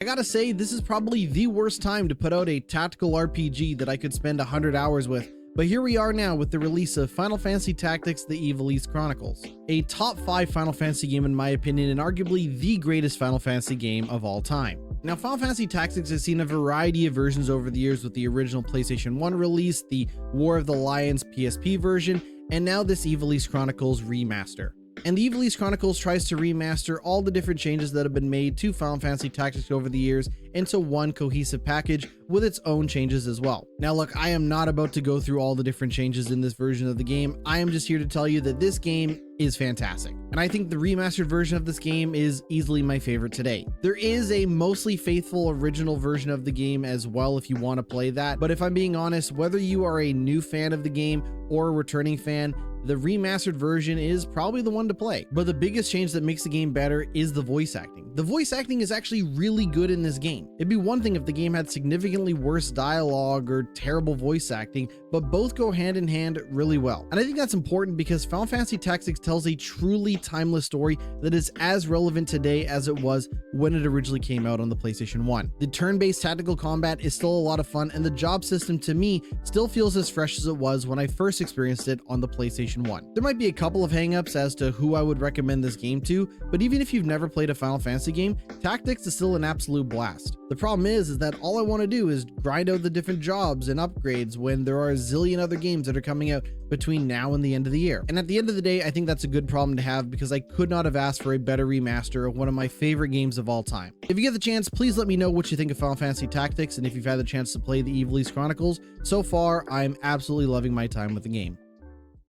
I gotta say, this is probably the worst time to put out a tactical RPG that I could spend 100 hours with, but here we are now with the release of Final Fantasy Tactics: The Ivalice Chronicles, a top 5 Final Fantasy game in my opinion, and arguably the greatest Final Fantasy game of all time. Now, Final Fantasy Tactics has seen a variety of versions over the years, with the original PlayStation 1 release, the War of the Lions PSP version, and now this Ivalice Chronicles remaster. And the Ivalice Chronicles tries to remaster all the different changes that have been made to Final Fantasy Tactics over the years into one cohesive package with its own changes as well. Now look, I am not about to go through all the different changes in this version of the game. I am just here to tell you that this game is fantastic. And I think the remastered version of this game is easily my favorite today. There is a mostly faithful original version of the game as well if you want to play that, but if I'm being honest, whether you are a new fan of the game or a returning fan, the remastered version is probably the one to play. But the biggest change that makes the game better is the voice acting. The voice acting is actually really good in this game. It'd be one thing if the game had significantly worse dialogue or terrible voice acting, but both go hand in hand really well. And I think that's important because Final Fantasy Tactics tells a truly timeless story that is as relevant today as it was when it originally came out on the PlayStation 1. The turn-based tactical combat is still a lot of fun, and the job system to me still feels as fresh as it was when I first experienced it on the PlayStation 1. There might be a couple of hangups as to who I would recommend this game to, but even if you've never played a Final Fantasy game, Tactics is still an absolute blast. The problem is that all I want to do is grind out the different jobs and upgrades when there are a zillion other games that are coming out between now and the end of the year. And at the end of the day, I think that's a good problem to have because I could not have asked for a better remaster of one of my favorite games of all time. If you get the chance, please let me know what you think of Final Fantasy Tactics and if you've had the chance to play the Ivalice Chronicles. So far, I'm absolutely loving my time with the game.